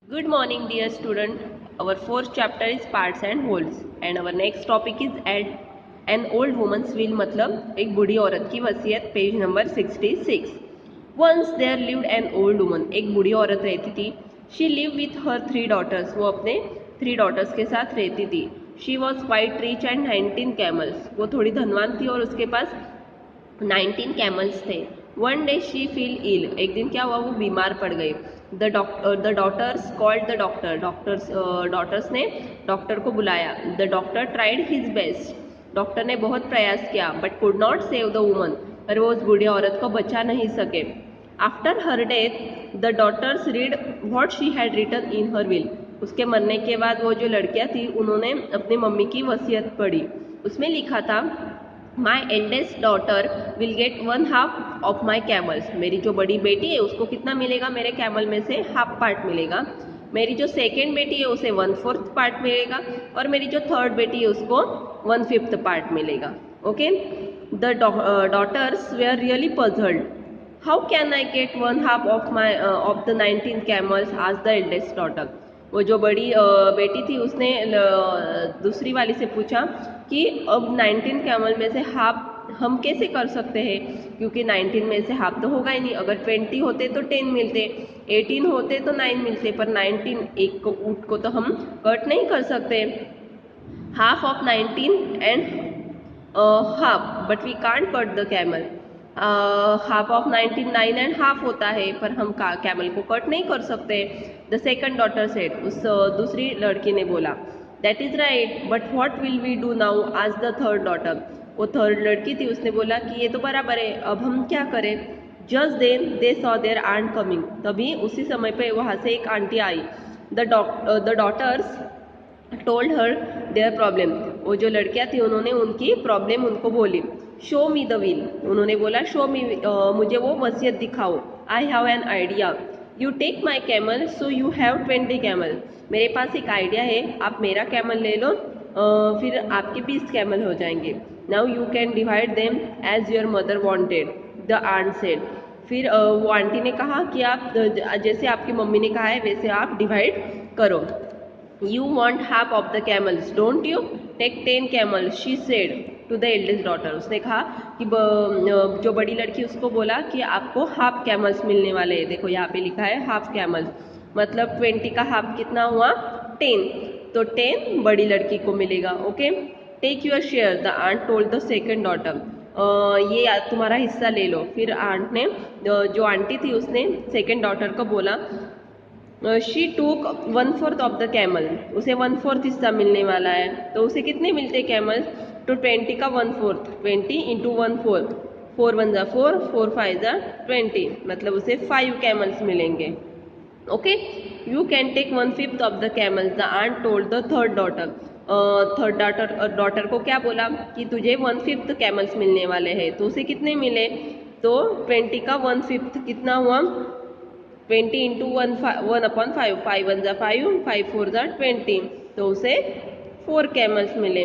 Good morning, dear student. Our fourth chapter is parts and wholes, and our next topic is an old woman's will. मतलब एक बूढ़ी औरत की वसीयत. Page number 66. Once there lived an old woman. एक बूढ़ी औरत रहती थी. She lived with her 3 daughters. वो अपने 3 daughters के साथ रहती थी. She was quite rich and 19 camels. वो थोड़ी धनवान थी और उसके पास 19 कैमल्स थे. One day she feel ill. एक दिन क्या हुआ, वो बीमार पड़ गई. The daughters called the doctor. Daughters ने डॉक्टर को बुलाया. The doctor tried his best. Doctor ने बहुत प्रयास किया but could not save the woman. पर वो उस बूढ़ी औरत को बचा नहीं सके. After her death the daughters read what she had written in her will. उसके मरने के बाद वो जो लड़कियां थी उन्होंने अपनी मम्मी की वसीयत पढ़ी. उसमें लिखा था my eldest daughter will get 1/2 of my camels. मेरी जो बड़ी बेटी है उसको कितना मिलेगा, मेरे कैमल में से हाफ पार्ट मिलेगा. मेरी जो सेकेंड बेटी है उसे 1/4 पार्ट मिलेगा और मेरी जो थर्ड बेटी है उसको 1/5 पार्ट मिलेगा. Okay. The daughters were really puzzled. How can I get 1/2 of the 19 camels आज द एल्डेस्ट डॉटर. वो जो बड़ी बेटी थी उसने दूसरी वाली से पूछा कि अब 19 कैमल में से हाफ हम कैसे कर सकते हैं, क्योंकि 19 में से हाफ तो होगा ही नहीं. अगर 20 होते तो 10 मिलते, 18 होते तो 9 मिलते, पर 19 एक को ऊट को तो हम कट नहीं कर सकते. Half of 19 and half but we can't cut the camel. Half of 19 9 and half होता है, पर हम कैमल को कट नहीं कर सकते. The second daughter said. उस दूसरी लड़की ने बोला that is right but what will we do now आज द थर्ड डॉटर. वो थर्ड लड़की थी, उसने बोला कि ये तो बराबर है, अब हम क्या करें. Just then they saw their aunt coming. तभी उसी समय पे वहाँ से एक आंटी आई. The daughters told her their problem. वो जो लड़कियां थी उन्होंने उनकी प्रॉब्लम उनको बोली. Show me the will. उन्होंने बोला शो मी, मुझे वो वसीयत दिखाओ. I have an idea. You take my camel so you have 20 camel. मेरे पास एक आइडिया है, आप मेरा कैमल ले लो, फिर आपके 20 कैमल हो जाएंगे. Now you can divide them as your mother wanted. The aunt said. फिर वो आंटी ने कहा कि आप जैसे आपकी मम्मी ने कहा है वैसे आप डिवाइड करो. You want half of the camels, don't you? Take 10 camels, she said to the eldest daughter. उसने कहा कि जो बड़ी लड़की उसको बोला कि आपको हाफ कैमल्स मिलने वाले हैं. देखो यहाँ पे लिखा है हाफ कैमल्स, मतलब 20 का हाफ कितना हुआ 10. तो 10 बड़ी लड़की को मिलेगा. Okay. Take your share the aunt told the second daughter. ये तुम्हारा हिस्सा ले लो. फिर आंट ने, जो आंटी थी उसने सेकंड डॉटर को बोला शी टूक 1/4 ऑफ द कैमल. उसे 1/4 हिस्सा मिलने वाला है. तो उसे कितने मिलते कैमल, तो 20 का 1/4, 20 इंटू 1/4, 4 1 जा 4, 4 5 जा 20, मतलब उसे 5 कैमल्स मिलेंगे. Okay. You can take 1/5 of the camels the aunt told the third daughter. Third daughter को क्या बोला कि तुझे 1/5 कैमल्स मिलने वाले हैं. तो उसे कितने मिले, तो 20 का 1/5 कितना हुआ 20 इंटू 1/5, 5 1 जा 5, 5 4 जा 20, तो उसे 4 कैमल्स मिले.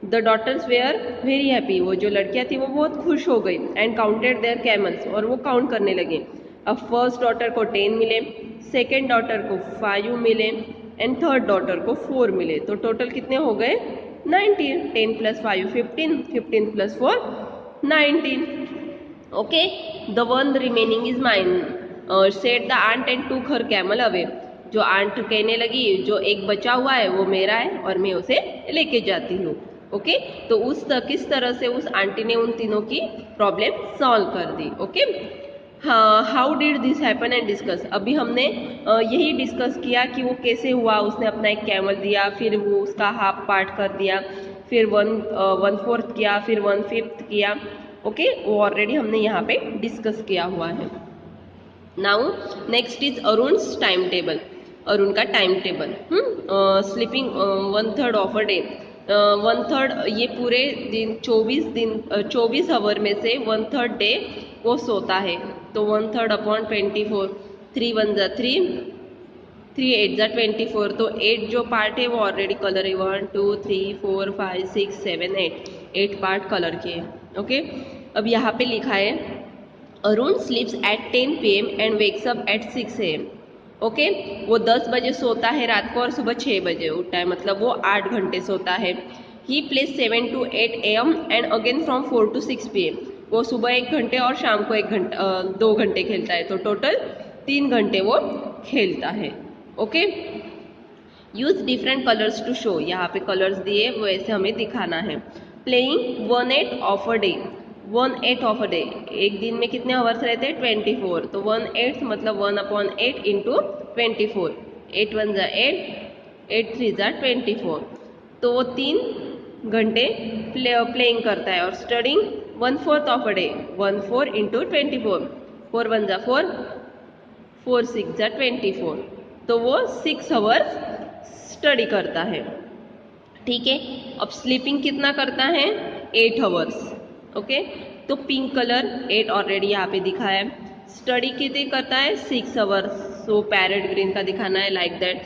The daughters were very happy. वो जो लड़कियां थी वो बहुत खुश हो गई. And counted their camels. और वो काउंट करने लगे. अब फर्स्ट डॉटर को 10 मिले, सेकेंड डॉटर को 5 मिले एंड थर्ड डॉटर को 4 मिले. तो टोटल कितने हो गए 19. 10 + 5 15, 15 + 4 19. Okay. The one remaining is mine said the aunt and took her camel away. जो आंट कहने लगी जो एक बचा हुआ है वो मेरा है और मैं उसे लेके जाती हूँ. ओके. तो किस तरह से उस आंटी ने उन तीनों की प्रॉब्लम सॉल्व कर दी. Okay. How did this happen and discuss. अभी हमने यही डिस्कस किया कि वो कैसे हुआ. उसने अपना एक कैमल दिया, फिर वो उसका हाफ पार्ट कर दिया, फिर 1/4 किया, फिर 1/5 किया. ओके. वो ऑलरेडी हमने यहाँ पे डिस्कस किया हुआ है. Now next is Arun's time table. Arun का time table. Sleeping 1/3 of a day. 1/3 ये पूरे दिन 24 आवर में से 1/3 डे वो सोता है. तो 1/3 अपॉन 24, 3 1 जा 3, 3 8 जा 24. तो 8 जो पार्ट है वो ऑलरेडी कलर है. 1 2 3 4 5 6 7 8 पार्ट कलर के. ओके. अब यहाँ पे लिखा है Arun sleeps at 10 p.m. and wakes up at 6 a.m. Okay. वो 10 बजे सोता है रात को और सुबह 6 बजे उठता है, मतलब वो 8 घंटे सोता है। He plays 7 to 8 AM and again from 4 to 6 PM। वो सुबह 1 घंटे और शाम को 2 घंटे खेलता है, तो टोटल 3 घंटे वो खेलता है। Okay. Use different colours to show, यहाँ पे कलर्स दिए वो ऐसे हमें दिखाना है। Playing 1/8 of a day, 1/8 of a day, एक दिन में कितने आवर्स रहते हैं 24, तो 1/8 मतलब 1/8 इंटू 24, 8 1 जा 8, 8 3 जा 24, तो वो 3 घंटे प्लेइंग करता है। और studying 1/4 of a day, 1/4 into 24, 4 1 जा 4, 4 6 जा 24, तो वो 6 आवर्स स्टडी करता है। ठीक है। अब स्लीपिंग कितना करता है 8 आवर्स। ओके, तो पिंक कलर 8 ऑलरेडी यहाँ पे दिखा है। स्टडी कितनी करता है 6 आवर्स, सो पैरेट ग्रीन का दिखाना है लाइक दैट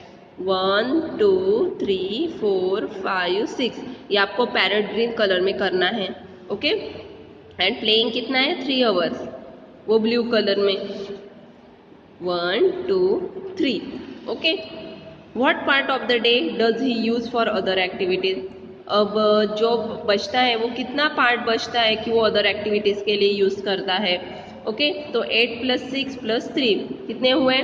1 2 3 4 5 6, ये आपको पैरेट ग्रीन कलर में करना है। ओके। एंड प्लेइंग कितना है 3 आवर्स, वो ब्लू कलर में 1 2 3। Okay. What part of the day does he use for other activities? अब जो बचता है वो कितना पार्ट बचता है कि वो अदर एक्टिविटीज के लिए यूज करता है। ओके, तो 8 + 6 + 3 कितने हुए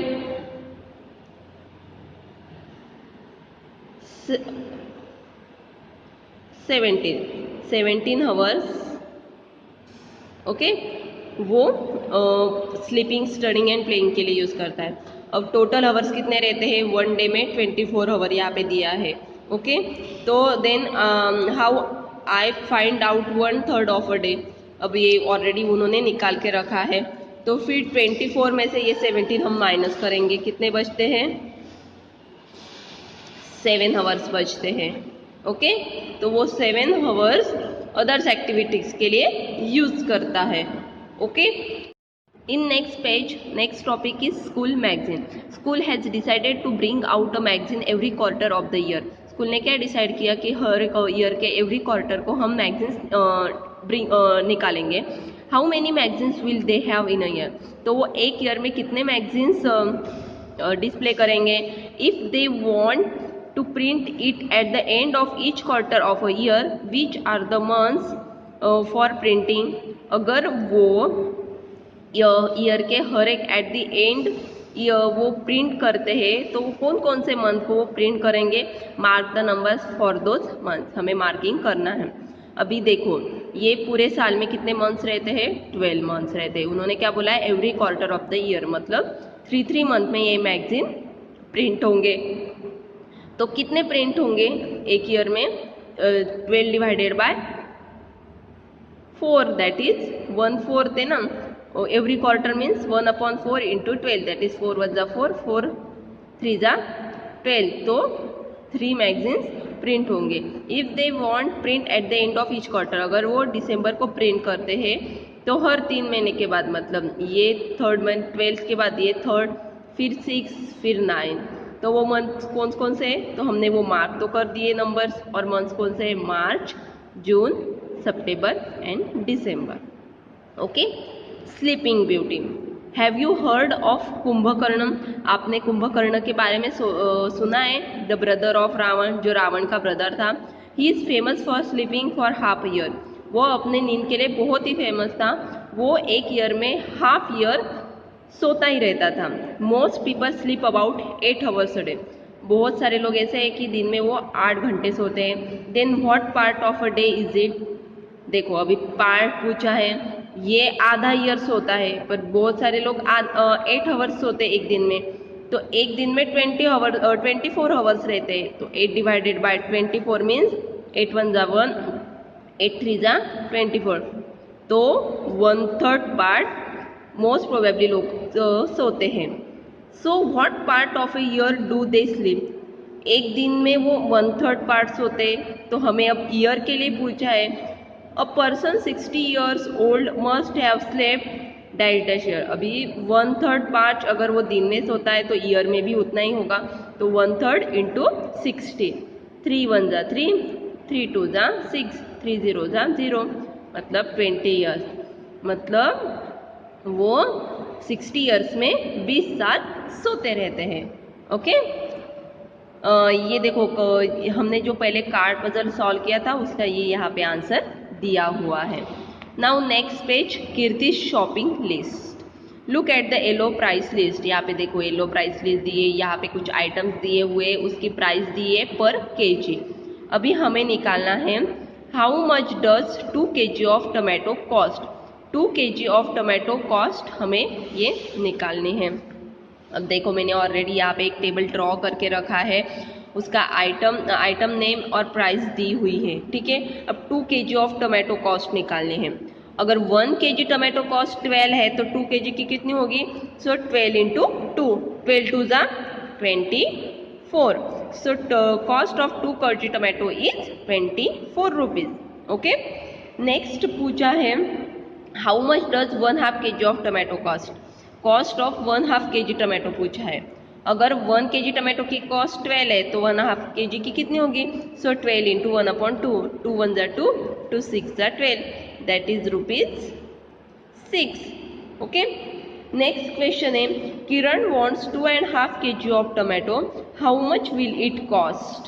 17 आवर्स। ओके, वो स्लीपिंग स्टडिंग एंड प्लेइंग के लिए यूज करता है। अब टोटल आवर्स कितने रहते हैं वन डे में 24 आवर यहाँ पे दिया है। ओके, तो then how I find out 1/3 of a day, अब ये ऑलरेडी उन्होंने निकाल के रखा है, तो फिर 24 में से ये 17 हम माइनस करेंगे, कितने बचते हैं 7 आवर्स बचते हैं। ओके, तो वो 7 आवर्स अदर्स एक्टिविटीज के लिए यूज करता है। Okay. In next page, next topic is school magazine. School has decided to bring out a magazine every quarter of the year. School ने क्या डिसाइड किया कि हर ईयर के एवरी क्वार्टर को हम मैगजीन्स निकालेंगे। How many magazines will they have in a year, तो वो एक ईयर में कितने मैगजीन्स डिस्प्ले करेंगे। If they want to print it at the end of each quarter of a year, which are the months for printing, अगर वो year के हर एक एट द एंड वो प्रिंट करते हैं, तो कौन कौन से मंथ को वो प्रिंट करेंगे। Mark the numbers for those month, हमें मार्किंग करना है। अभी देखो ये पूरे साल में कितने मंथ्स रहते हैं 12 मंथ्स रहते हैं। उन्होंने क्या बोला है every quarter of the year, मतलब 3 मंथ में ये मैगजीन प्रिंट होंगे। तो कितने प्रिंट होंगे एक ईयर में 12 डिवाइडेड बाय 4, दैट इज 1/4 है ना। Every quarter means 1/4 into 12, that is 4 1 जा 4, 4 3 जा 12, तो 3 मैगजीन्स प्रिंट होंगे। If they want print eight the end of each quarter, अगर वो दिसंबर को प्रिंट करते हैं तो हर 3 महीने के बाद, मतलब ये 3rd मंथ 12 के बाद ये 3rd, फिर 6, फिर 9, तो वो मंथ कौन कौन से है, तो हमने वो मार्क तो कर दिए नंबर्स, और मंथ्स कौन से है March June September and December. Okay. Sleeping beauty, have you heard of Kumbhakarna, आपने कुंभकर्ण के बारे में सुना है। द ब्रदर ऑफ रावण, जो रावण का ब्रदर था। He is famous for sleeping for half year, वो अपने नींद के लिए बहुत ही फेमस था। वो एक ईयर में हाफ ईयर सोता ही रहता था। Most people sleep about 8 hours a day, बहुत सारे लोग ऐसे हैं कि दिन में वो 8 घंटे सोते हैं। Then what part of a day is it, देखो अभी पार्ट पूछा है, ये आधा ईयर सोता है, पर बहुत सारे लोग 8 आवर्स सोते एक दिन में, तो एक दिन में 24 आवर्स रहते हैं, तो 8 डिवाइडेड बाय 24 मीन्स 8 1 जा 1, 8 3 जा 24, तो 1/3 पार्ट मोस्ट प्रोबेबली लोग सोते हैं। So what part of a year do they sleep, एक दिन में वो 1/3 पार्ट सोते, तो हमें अब ईयर के लिए पूछा है। A person 60 years old must have slept dash year, अभी 1/3 पार्ट अगर वो दिन में सोता है तो ईयर में भी उतना ही होगा, तो 1/3 इंटू 60, 3 1 जा 3, 3 2 जा 6, 3 0 जा 0, मतलब 20 years, मतलब वो 60 ईयर्स में 20 साल सोते रहते हैं। ओके, ये देखो हमने जो पहले कार्ड पजल सॉल्व किया था उसका ये यहाँ पे आंसर दिया हुआ है। Now next page, Kirti shopping list. Look at the yellow price list. यहाँ पे देखो येलो प्राइस लिस्ट दिए, यहाँ पे कुछ आइटम्स दिए हुए, उसकी प्राइस दी है पर केजी। अभी हमें निकालना है how much does 2 kg of tomato cost. 2 kg of tomato cost हमें ये निकालनी है। अब देखो मैंने ऑलरेडी यहाँ पे एक टेबल ड्रॉ करके रखा है, उसका आइटम नेम और प्राइस दी हुई है। ठीक है, अब 2 kg ऑफ टमाटो कॉस्ट निकालने हैं। अगर 1 kg टमाटो कॉस्ट 12 है तो 2 kg की कितनी होगी? सो 12 इंटू 2, 12 2 ज़ा 24। So cost of 2 kg tomato is 24 rupees. Okay, next पूछा है how much does 1/2 kg of tomato cost. Cost of 1/2 kg tomato पूछा है। अगर 1 kg टमाटो की कॉस्ट 12 है तो 1/2 kg की कितनी होगी? सो 12 इंटू 1/2, 2 1 ज़ा 2, 2 6 ज़ा 12, that is ₹6। Okay, next question है Kiran wants 2.5 kg of tomato, how much will it cost.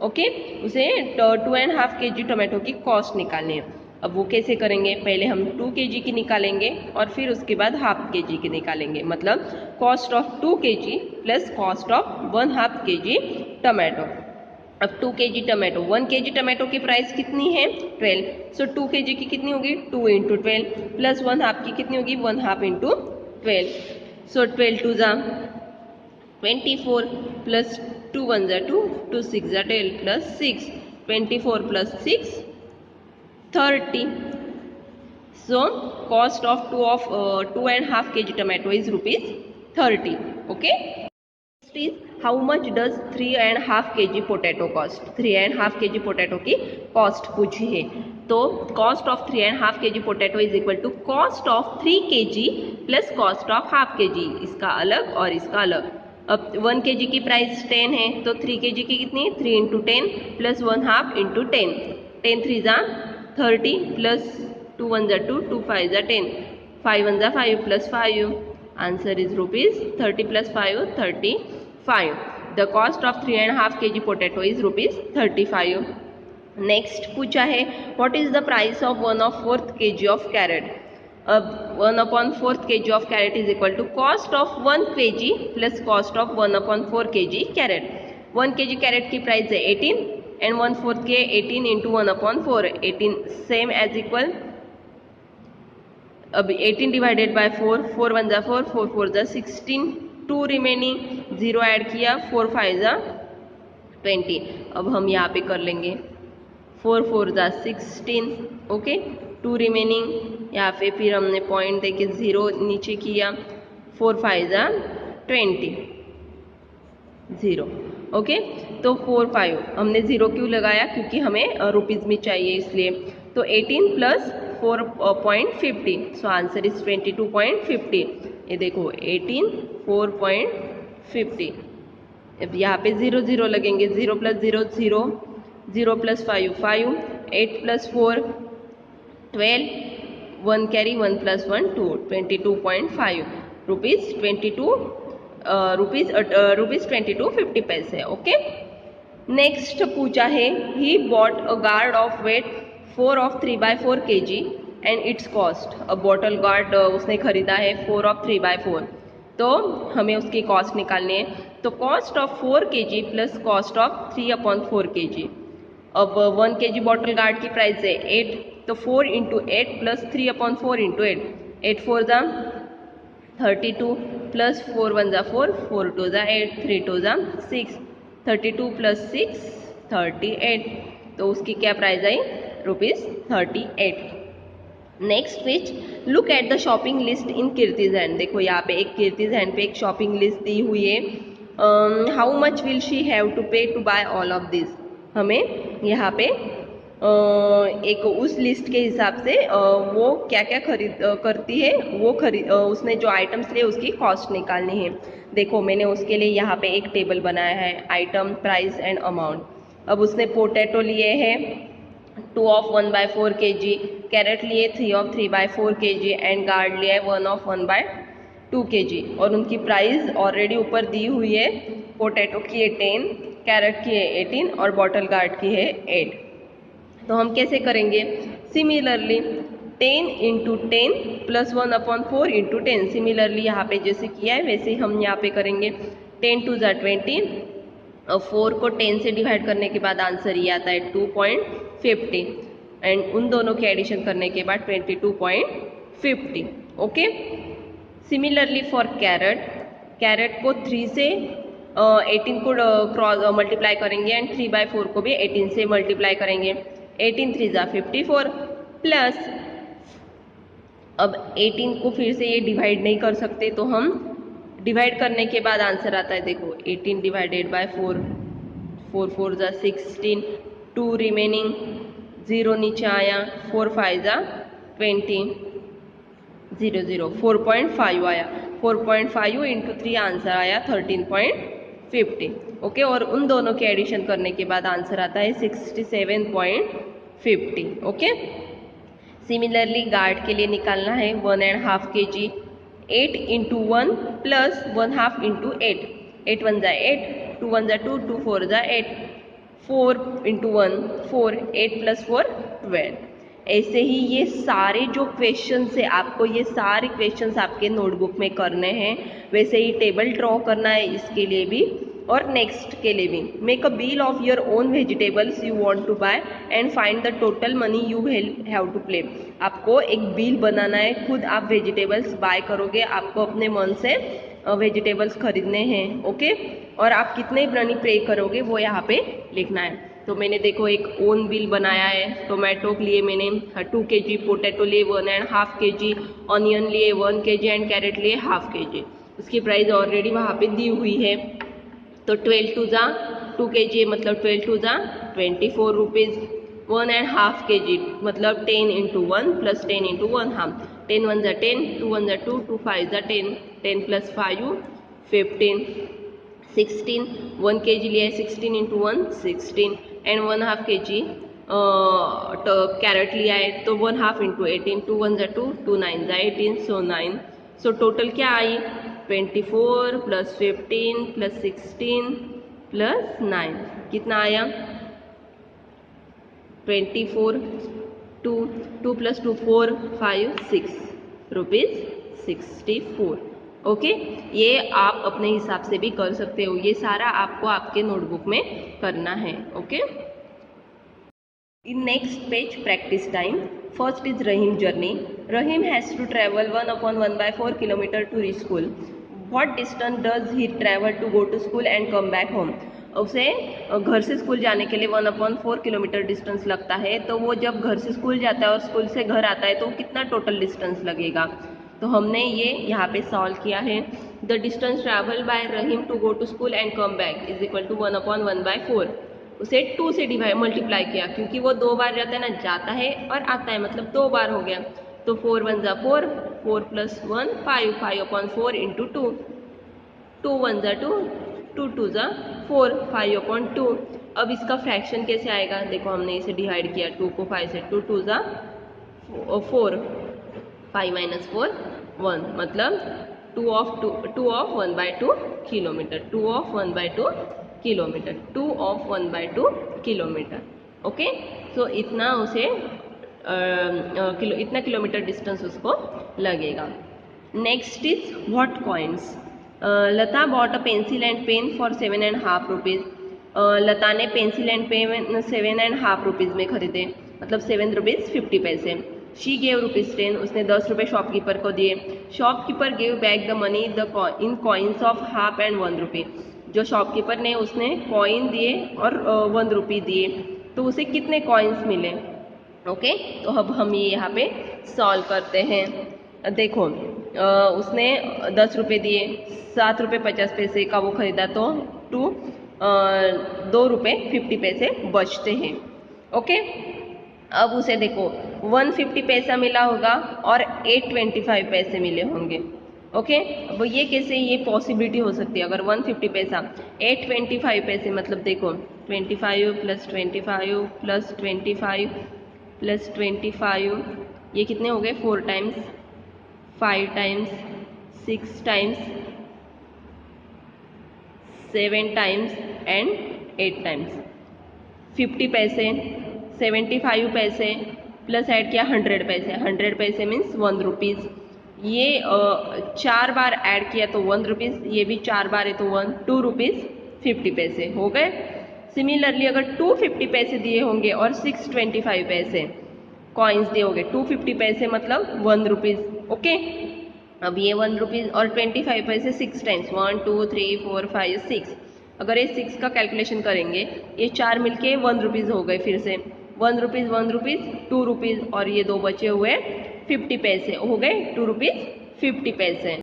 Okay, उसे 2.5 kg टमाटो की कॉस्ट निकालनी है। अब वो कैसे करेंगे? पहले हम 2 kg की निकालेंगे और फिर उसके बाद 1/2 kg की निकालेंगे, मतलब cost of 2 kg plus cost of 1/2 kg tomato. अब 2 kg टमाटो, 1 kg टमाटो की प्राइस कितनी है? 12। सो 2 kg की कितनी होगी? 2 इंटू 12 प्लस 1/2 की कितनी होगी? 1/2 इंटू 12। सो 12 2 ज़ा 24 प्लस 2 1 ज़ा 2, 2 6 ज़ा 12 plus 6, 24 plus 6 30. So cost of 2.5 kg tomato is ₹30. Okay. Next is how much does 3.5 kg potato cost? 3.5 kg potato की cost पूछी है, तो cost of 3.5 kg potato is equal to cost of 3 kg plus cost of ½ kg। इसका अलग और इसका अलग। अब 1 kg की प्राइस 10 है तो 3 kg की कितनी? 3 इंटू 10 प्लस 1/2 इंटू 10, 10 3 ज़ा 30 प्लस 2 1 ज़ा 2, 2 5 ज़ा 10, 5 1 ज़ा 5 plus 5, answer is ₹30 plus 5 35। The cost of 3.5 kg potato is ₹35। Next पूछा है what is the price of 1/4 kg of carrot. अब 1/4 kg of carrot is equal to cost of 1 kg plus cost of 1/4 kg carrot. 1 kg carrot की price है 18 and 1/4 के 18 into 1/4, 18 same as equal. अब 18 divided by 4, 4 1 ज़ा 4, 4 4 ज़ा 16, 2 remaining, 0 add किया, 4 5 ज़ा 20। अब हम यहाँ पे कर लेंगे 4 4 ज़ा 16। ओके, 2 रिमेनिंग, यहाँ पे फिर हमने पॉइंट देके 0 नीचे किया, 4 5 ज़ा 20, 0। ओके, तो 4 5 हमने 0 क्यों लगाया? क्योंकि हमें रुपीज़ में चाहिए इसलिए। तो 18 प्लस 4.50, सो आंसर इज 22.50। ये देखो 18 4.50। अब यहाँ पे 0 0 लगेंगे, 0 plus 0 0, 0 plus 5 5, 8 plus 4 12, 1 carry, 1 plus 1 2, 22.5 rupees, 22 rupees 22.50 paise. Okay, next पूछा है he bought a gourd of weight 4 of 3/4 kg and its cost. अब बॉटल गार्ड उसने खरीदा है 4 of 3/4, तो हमें उसकी कॉस्ट निकालनी है। तो cost of 4 kg plus cost of 3/4 kg। अब 1 kg बॉटल गार्ड की प्राइस है 8, तो 4 इंटू 8 प्लस 3/4 इंटू 8, 8 4 ज़ा 32 प्लस 4 1 ज़ा 4, 4 2 ज़ा 8, 3 2 ज़ा 6, 32 प्लस 6 38। तो उसकी क्या प्राइस आई? ₹38। Next page, look at the shopping list in Kirti's hand. देखो यहाँ पे एक कीर्तिज हैंड पे एक शॉपिंग लिस्ट दी हुई है। How much will she have to pay to buy all of this. हमें यहाँ पे एक उस लिस्ट के हिसाब से वो क्या क्या करती है, वो उसने जो आइटम्स लिए उसकी कॉस्ट निकालनी है। देखो मैंने उसके लिए यहाँ पे एक टेबल बनाया है, आइटम प्राइस एंड अमाउंट। अब उसने पोटैटो लिए हैं 2 of 1/4 kg, कैरेट लिए 3 of 3/4 kg एंड गार्ड लिया है 1 of 1/4 2 kg और उनकी प्राइस ऑलरेडी ऊपर दी हुई है। पोटैटो की है 10, कैरेट की है 18 और बॉटल गार्ड की है 8। तो हम कैसे करेंगे? Similarly 10 into 10 plus 1/4 into 10। Similarly यहाँ पे जैसे किया है वैसे ही हम यहाँ पे करेंगे। 10 टू ज़ा 20 और 4 को 10 से डिवाइड करने के बाद आंसर ये आता है 2.50 एंड उन दोनों के एडिशन करने के बाद 22.50। Okay. Similarly for carrot, carrot को 3 से 18 को क्रॉस मल्टीप्लाई करेंगे एंड 3/4 को भी 18 से मल्टीप्लाई करेंगे। 18 3 ज़ा 54 प्लस, अब 18 को फिर से ये डिवाइड नहीं कर सकते तो हम डिवाइड करने के बाद आंसर आता है, देखो 18 डिवाइडेड बाय 4, 4 4 ज़ा 16, 2 रिमेनिंग, 0 नीचे आया, 4 5 ज़ा 20, 0 0 4.5 आया। 4.5 इंटू 3 आंसर आया 13.50। ओके, और उन दोनों के एडिशन करने के बाद आंसर आता है 67.50। ओके। सिमिलरली गार्ड के लिए निकालना है 1.5 kg, 8 इंटू 1 प्लस 1/2 इंटू 8, 8 1 ज़ा 8, 2 1 ज़ा 2, 2 4 ज़ा 8, 4 इंटू 1 4, 8 प्लस 4 12। ऐसे ही ये सारे जो क्वेश्चंस है आपको ये सारे क्वेश्चंस आपके नोटबुक में करने हैं। वैसे ही टेबल ड्रॉ करना है इसके लिए भी और नेक्स्ट के लिए भी। Make a bill of your own vegetables you want to buy and find the total money you have to pay. आपको एक बिल बनाना है, खुद आप वेजिटेबल्स बाय करोगे, आपको अपने मन से वेजिटेबल्स खरीदने हैं। ओके, और आप कितने मनी पे करोगे वो यहाँ पे लिखना है। तो मैंने देखो एक ओन बिल बनाया है। टोमेटो के लिए मैंने 2 kg, पोटैटो लिए 1.5 kg, ऑनियन लिए 1 kg एंड कैरेट लिए 1/2 kg। उसकी प्राइस ऑलरेडी वहाँ पे दी हुई है। तो 12 टू ज़ा 2 kg मतलब 12 टू ज़ा 24 रुपीज़। 1.5 kg मतलब 10 इंटू 1 प्लस 10 इंटू 1 हम 10 1 ज़ा 10, 2 1 ज़ा 2, 2 5 ज़ा 10, 10 प्लस 5 15, 16, 1 kg लिया है 16 इंटू 1 16 एंड 1/2 kg कैरेट लिया है तो 1/2 इंटू 18, 2 1 ज़ा 2, 2 9 ज़ा 18, सो 9। सो टोटल क्या आई? 24 प्लस 15 प्लस 16 प्लस 9 कितना आया? 24, 2 प्लस 2 4 5 6 रुपीज़ 64। ओके, ये आप अपने हिसाब से भी कर सकते हो। ये सारा आपको आपके नोटबुक में करना है। Okay. In next page, practice time. First is Rahim journey. Rahim has to travel 1/1/4 km to reach school. What distance does he travel to go to school and come back home? उसे घर से school जाने के लिए 1/4 kilometre distance लगता है। तो वो जब घर से स्कूल जाता है और स्कूल से घर आता है तो कितना टोटल डिस्टेंस लगेगा? तो हमने ये यहाँ पे सॉल्व किया है। The distance travel by Rahim to go to school and come back is equal to 1/1/4। उसे 2 से डिवाइड मल्टीप्लाई किया क्योंकि वो 2 बार जाता है ना, जाता है और आता है मतलब 2 बार हो गया। तो 4 1 ज़ा 4, 4 प्लस 1 5, 5/4 इंटू 2, 2 1 ज़ा 2, 2 2 ज़ा 4, 5/2। अब इसका फ्रैक्शन कैसे आएगा? देखो हमने इसे डिवाइड किया 2 को 5 से, 2 2 ज़ा 4, 5 माइनस 4 1 मतलब 2 of 1/2 kilometre, 2 of 1/2 kilometre, 2 of 1/2 kilometre. Okay, so इतना उसे इतना किलोमीटर डिस्टेंस उसको लगेगा। Next is what coins. Lata bought a pencil and pen for 7.5 rupees. Lata ने पेंसिल एंड पेन 7.5 रुपीज़ में खरीदे मतलब 7 रुपीज़ 50 पैसे। शी गेव ₹10, उसने 10 रुपये शॉपकीपर को दिए। Shopkeeper gave back the money in coins of ½ and 1 रुपी। जो शॉपकीपर ने उसने कॉइन दिए और 1 रुपी दिए तो उसे कितने कॉइन्स मिले? ओके, तो अब हम ये यहाँ पे सॉल्व करते हैं। देखो उसने 10 रुपये दिए, 7 रुपये 50 पैसे का वो खरीदा तो 2 रुपये 50 पैसे बचते हैं। ओके, अब उसे देखो 150 पैसा मिला होगा और 825 पैसे मिले होंगे। ओके, अब ये कैसे ये पॉसिबिलिटी हो सकती है? अगर 150 पैसा 825 पैसे मतलब देखो 25 प्लस 25 प्लस 25 प्लस 25 ये कितने हो गए? 4 times, 5 times, 6 times, 7 times and 8 times. 50 पैसे, 75 पैसे प्लस ऐड किया 100 पैसे. 100 पैसे मीन्स 1 रुपीज़. ये 4 बार ऐड किया तो 1 रुपीज़. ये भी 4 बार है तो 2 रुपीज़ 50 पैसे हो गए. सिमिलरली अगर 250 पैसे दिए होंगे और 625 पैसे कॉइन्स दिए होंगे, 250 पैसे मतलब 1 रुपीज़. ओके, अब ये 1 रुपीज़ और 25 पैसे 6 टाइम्स, 1 2 3 4 5 6. अगर ये 6 का कैलकुलेशन करेंगे, ये 4 मिलके 1 रुपीज़ हो गए. फिर से 1 रुपीज़ 1 रुपीज़ 2 रुपीज़ और ये 2 बचे हुए 50 पैसे हो गए 2 रुपीज़ 50 पैसे.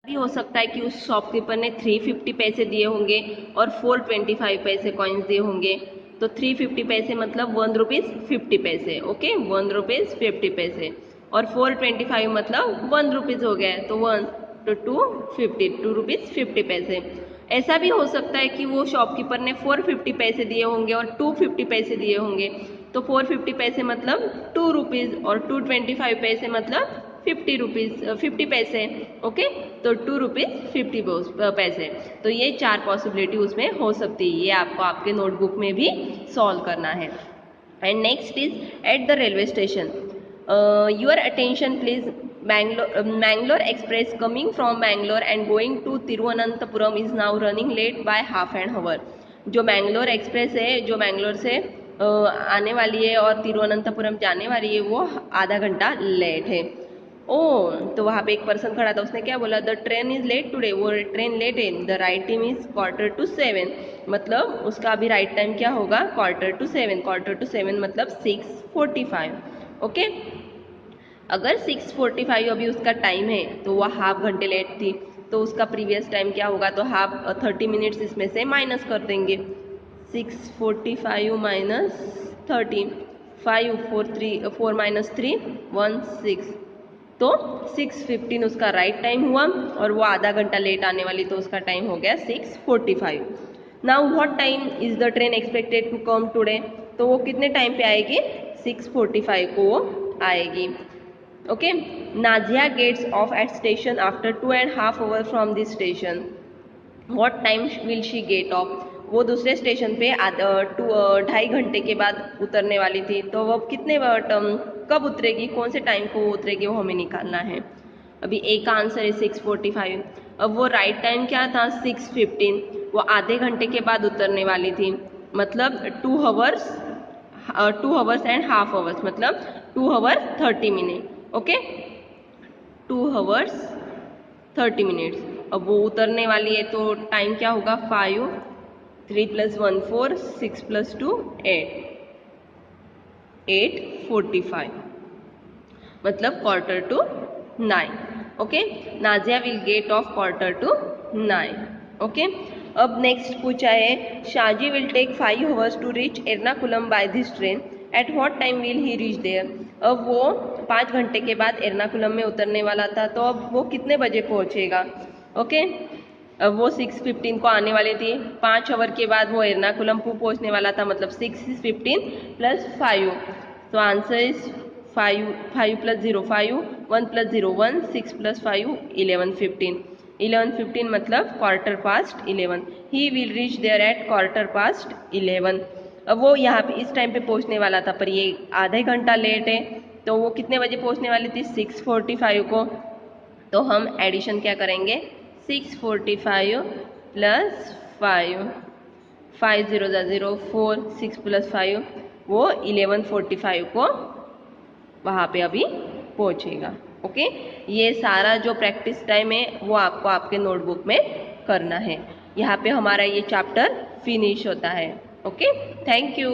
भी हो सकता है कि उस शॉपकीपर ने 350 पैसे दिए होंगे और 425 पैसे कॉइन्स दिए होंगे. तो 350 पैसे मतलब 1 रुपीज़ 50 पैसे. ओके, 1 रुपीज़ 50 पैसे और 425 मतलब 1 रुपीज़ हो गया. तो 1 तो 2 रुपीज़ 50 पैसे. ऐसा भी हो सकता है कि वो शॉपकीपर ने 450 पैसे दिए होंगे और 250 पैसे दिए होंगे. तो 450 पैसे मतलब 2 रुपीज़ और 225 पैसे मतलब 50 पैसे. ओके, तो 2 रुपीज़ 50 पैसे. तो ये 4 पॉसिबिलिटी उसमें हो सकती है. ये आपको आपके नोटबुक में भी सॉल्व करना है. And next is at the railway station. Your attention please. Mangalore Express coming from Bangalore and going to Thiruvananthapuram is now running late by half an hour. जो मैंगलोर एक्सप्रेस है, जो मैंगलोर से आने वाली है और तिरुवनंतपुरम जाने वाली है, वो आधा घंटा लेट है. ओ, तो वहाँ पे एक पर्सन खड़ा था, उसने क्या बोला, the train is late today. वो ट्रेन लेट है. The right time is 6:45. मतलब उसका अभी राइट टाइम क्या होगा, 6:45. 6:45 मतलब 6:45. ओके, अगर 6:45 अभी उसका टाइम है तो वह हाफ घंटे लेट थी, तो उसका प्रीवियस टाइम क्या होगा, तो हाफ 30 मिनट्स इसमें से माइनस कर देंगे. 6:45 माइनस 30, 5 4 माइनस 3 1 6. तो 6:15 उसका राइट टाइम हुआ और वो आधा घंटा लेट आने वाली, तो उसका टाइम हो गया 6:45. Now what time is the train expected to come today. तो वो कितने टाइम पे आएगी, 6:45 को वो आएगी. Okay, Nazia gets off at station after 2.5 hours from this station. What time will she get off. वो दूसरे स्टेशन पे 2.5 घंटे के बाद उतरने वाली थी, तो वो कितने कब उतरेगी, कौन से टाइम को उतरेगी, वो हमें निकालना है. अभी एक का आंसर है 6:45. अब वो राइट टाइम क्या था, 6:15. वो आधे घंटे के बाद उतरने वाली थी, मतलब 2 hours एंड हाफ hours, मतलब 2 hours 30 minutes. Okay, 2 hours 30 minutes. अब वो उतरने वाली है तो टाइम क्या होगा, 5, 3 + 1 4, 6 + 2 8, 8:45 मतलब 8:45. Okay, Nazia will get off 8:45. Okay, अब नेक्स्ट पूछा है, Shaji will take 5 hours to reach Ernakulam by this train. At what time will he reach there. अब वो 5 घंटे के बाद एर्नाकुलम में उतरने वाला था, तो अब वो कितने बजे पहुंचेगा. ओके, अब वो 6:15 को आने वाली थी, 5 आवर के बाद वो एर्नाकुलम पहुंचने वाला था, मतलब 6:15 + 5. तो आंसर इज 5 + 0 5, 1 + 0 1, 6 + 5 11:15. 11:15 मतलब 11:15. He will reach there at 11:15. अब वो यहाँ पे इस टाइम पे पहुँचने वाला था, पर ये आधे घंटा लेट है, तो वो कितने बजे पहुँचने वाली थी, 6:45 को. तो हम एडिशन क्या करेंगे, 6:45 + 5, 5 0 0 4, 6 + 5, वो 11:45 को वहाँ पे अभी पहुँचेगा. ओके, ये सारा जो प्रैक्टिस टाइम है वो आपको आपके नोटबुक में करना है. यहाँ पे हमारा ये चैप्टर फिनिश होता है. Okay, thank you.